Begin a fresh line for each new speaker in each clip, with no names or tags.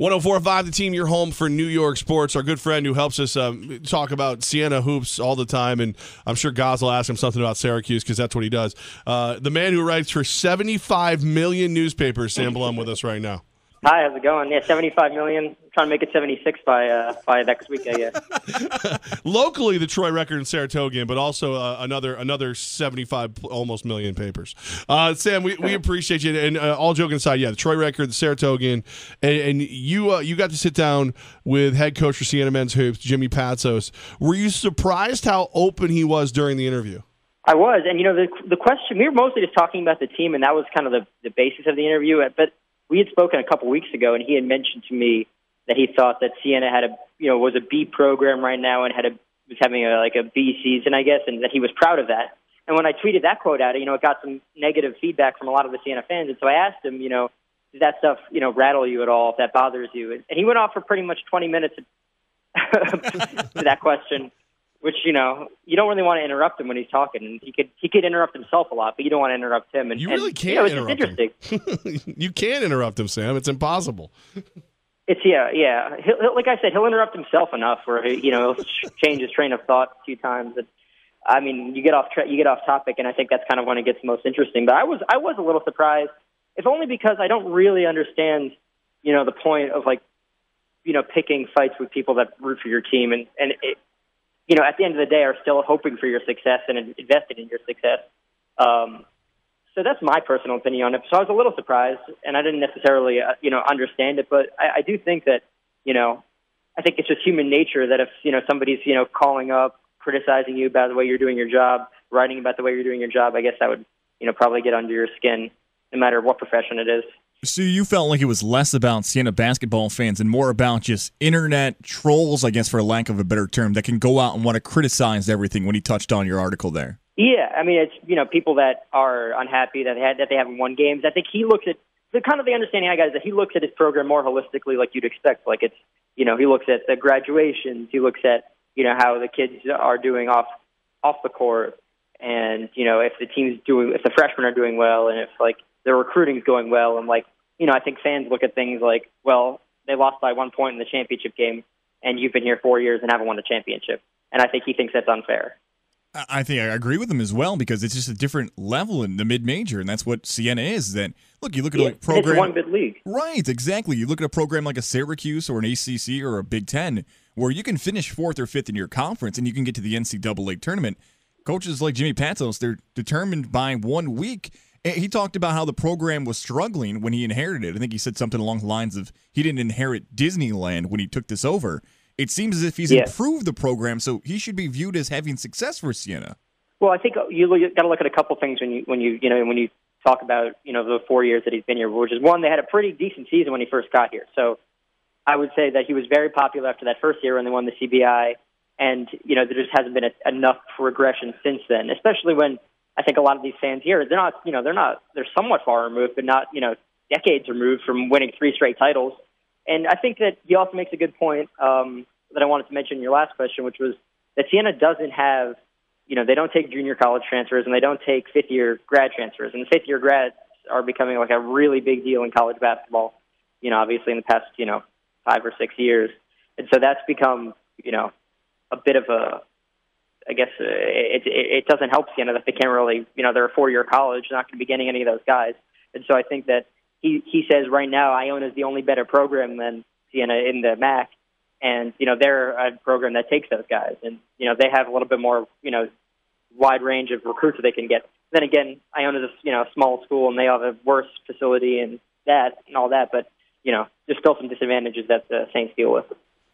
104.5 The Team, your home for New York sports. Our good friend who helps us talk about Siena hoops all the time, and I'm sure Goz will ask him something about Syracuse because that's what he does. The man who writes for 75 million newspapers, Sam Blum, with us right now.
Hi, how's it going? Yeah, 75 million. Trying to make it 76 by next week, I guess.
Locally, the Troy Record and Saratogian, but also another 75 almost million papers. Sam, we appreciate you. And all joking aside, the Troy Record, the Saratogian, and you got to sit down with head coach for Siena men's hoops, Jimmy Patsos. Were you surprised how open he was during the interview?
I was, and the question, we were mostly just talking about the team, and that was kind of the basis of the interview. But we had spoken a couple weeks ago, and he had mentioned to me that he thought that Siena was a B program right now and was having a B season, I guess, and that he was proud of that. And when I tweeted that quote out, it got some negative feedback from a lot of the Siena fans. And so I asked him, does that stuff, rattle you at all, if that bothers you? And he went off for pretty much 20 minutes to that question, which, you don't really want to interrupt him when he's talking. And he could interrupt himself a lot, but you don't want to interrupt him. And
you really can't interrupt
him.
Interesting. You can't interrupt him, Sam. It's impossible.
It's yeah. Like I said, he'll interrupt himself enough where he'll change his train of thought a few times. And, I mean, you get off topic, and I think that's kind of when it gets most interesting. But I was a little surprised, if only because I don't really understand, the point of picking fights with people that root for your team, and it, at the end of the day, are still hoping for your success and invested in your success. So that's my personal opinion on it. So I was a little surprised, and I didn't necessarily, understand it. But I do think that, I think it's just human nature that if, somebody's, calling up, criticizing you about the way you're doing your job, writing about the way you're doing your job, I guess that would, probably get under your skin, no matter what profession it is.
So you felt like it was less about Siena basketball fans and more about just internet trolls, I guess, for lack of a better term, that can go out and want to criticize everything when he touched on your article there. Yeah,
I mean, it's, people that are unhappy that they haven't won games. I think he looks at, the understanding I got is that he looks at his program more holistically like you'd expect. Like it's, he looks at the graduations, he looks at, how the kids are doing off the court, and, if the freshmen are doing well, and if, the recruiting's going well, and I think fans look at things like, well, they lost by 1 point in the championship game, and you've been here 4 years and haven't won a championship. And I think he thinks that's unfair.
I think I agree with him as well, because it's just a different level in the mid-major, and that's what Siena is. That look, you look at a program,
it's one good league,
right? Exactly. You look at a program like a Syracuse or an ACC or a Big Ten, where you can finish 4th or 5th in your conference, and you can get to the NCAA tournament. Coaches like Jimmy Patsos, they're determined by 1 week. He talked about how the program was struggling when he inherited it. I think he said something along the lines of he didn't inherit Disneyland when he took this over. It seems as if he's improved the program, so he should be viewed as having success for Siena.
Well, I think you got to look at a couple things when you talk about the 4 years that he's been here. Which is one, they had a pretty decent season when he first got here. So I would say that he was very popular after that first year when they won the CBI, and there just hasn't been enough progression since then. Especially when I think a lot of these fans here, they're somewhat far removed, but not decades removed from winning 3 straight titles. And I think that he also makes a good point that I wanted to mention in your last question, which was that Siena doesn't have, they don't take junior college transfers and they don't take fifth-year grad transfers. And the fifth-year grads are becoming like a really big deal in college basketball, obviously in the past, 5 or 6 years. And so that's become, a bit of a, I guess it doesn't help Siena that they can't really, they're a 4-year college, not going to be getting any of those guys. And so I think that he says right now Iona is the only better program than Siena in the MAC, and they're a program that takes those guys, and they have a little bit more wide range of recruits that they can get. Then again, Iona's a small school, and they have a worse facility and all that, but there's still some disadvantages that the Saints deal with.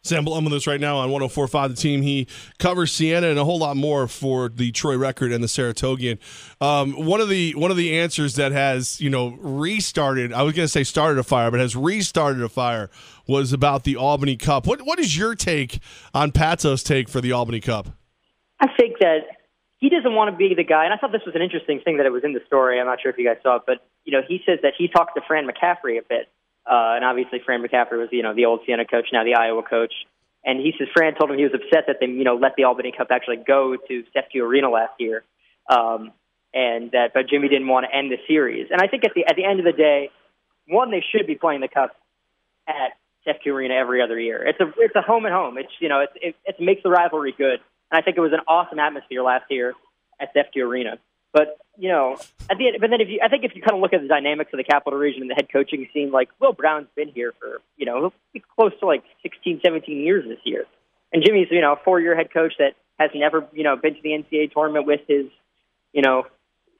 Sam Blum with us right now on 104.5 The Team. He covers Siena and a whole lot more for the Troy Record and the Saratogian. One of the answers that has restarted, I was going to say started a fire, but has restarted a fire, was about the Albany Cup. What is your take on Patsos' take for the Albany Cup?
I think that he doesn't want to be the guy, and I thought this was an interesting thing that it was in the story. I'm not sure if you guys saw it, but he says that he talked to Fran McCaffrey a bit. And obviously Fran McCaffrey was, the old Siena coach, now the Iowa coach. And he says Fran told him he was upset that they, let the Albany Cup actually go to Sefco Arena last year. But Jimmy didn't want to end the series. And I think at the end of the day, one, they should be playing the Cup at Sefke Arena every other year. It's a home and home. It's it makes the rivalry good, and I think it was an awesome atmosphere last year at Sefke Arena. But at the end, I think if you kind of look at the dynamics of the Capital Region and the head coaching scene, like Will Brown's been here for he'll be close to like 16, 17 years this year, and Jimmy's a 4-year head coach that has never been to the NCAA tournament with his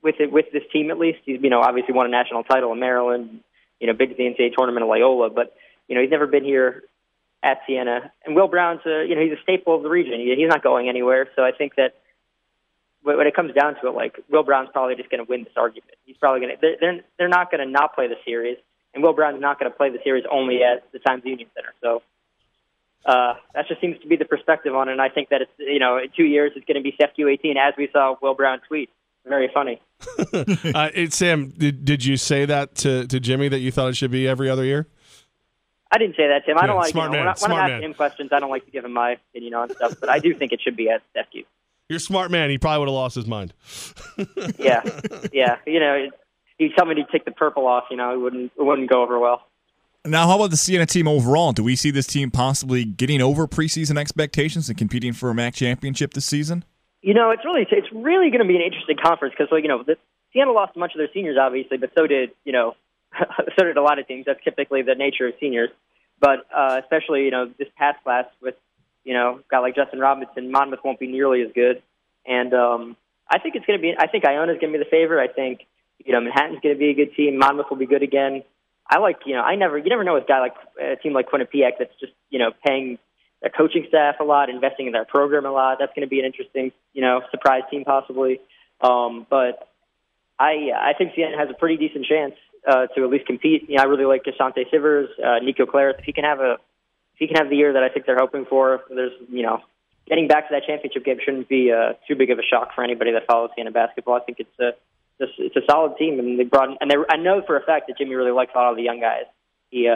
with this team at least. He's obviously won a national title in Maryland, been to the NCAA tournament at Loyola, but he's never been here at Siena. And Will Brown's he's a staple of the region. He's not going anywhere. So I think that when it comes down to it, like Will Brown's probably just going to win this argument. He's probably going to. They're not going to not play the series, and Will Brown's not going to play the series only at the Times Union Center. So that just seems to be the perspective on it. And I think that it's in 2 years it's going to be Sefke 18, as we saw Will Brown tweet. Very funny.
Sam, did you say that to Jimmy that you thought it should be every other year?
I didn't say that, Tim. I don't like
when I'm
asking him questions. I don't like to give him my opinion on stuff, but I do think it should be at Sefke.
You're a smart man. He probably would have lost his mind.
Yeah. You tell me to take the purple off. It wouldn't go over well.
Now, how about the Siena team overall? Do we see this team possibly getting over preseason expectations and competing for a MAC championship this season?
It's really going to be an interesting conference because Siena lost a bunch of their seniors, obviously, but so did so did a lot of teams. That's typically the nature of seniors. But especially this past class with a guy like Justin Robinson, Monmouth won't be nearly as good. And I think it's going to be. I think Iona's going to be the favorite. I think Manhattan's going to be a good team. Monmouth will be good again. I like you never know with a team like Quinnipiac that's just paying their coaching staff a lot, investing in their program a lot. That's going to be an interesting surprise team possibly. But I think Siena has a pretty decent chance to at least compete. I really like Deshaunte Sivers, Nico Claris. If he can have the year that I think they're hoping for, there's getting back to that championship game shouldn't be too big of a shock for anybody that follows Siena basketball. I think it's a solid team, and I know for a fact that Jimmy really likes a lot of the young guys. He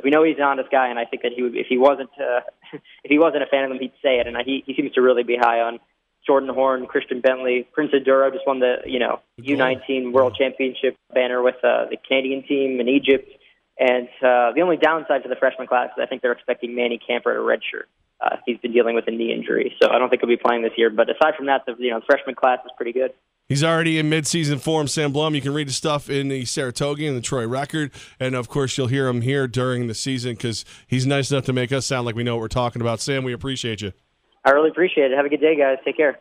we know he's an honest guy, and I think that if he wasn't a fan of them, he'd say it. And he seems to really be high on Jordan Horn, Christian Bentley, Prince Aduro just won the U19 World Championship banner with the Canadian team in Egypt. And the only downside to the freshman class is I think they're expecting Manny Camper at a redshirt. He's been dealing with a knee injury, so I don't think he'll be playing this year. But aside from that, the freshman class is pretty good.
He's already in midseason form, Sam Blum. You can read his stuff in the Saratogian and the Troy Record. And, of course, you'll hear him here during the season because he's nice enough to make us sound like we know what we're talking about. Sam, we appreciate you.
I really appreciate it. Have a good day, guys. Take care.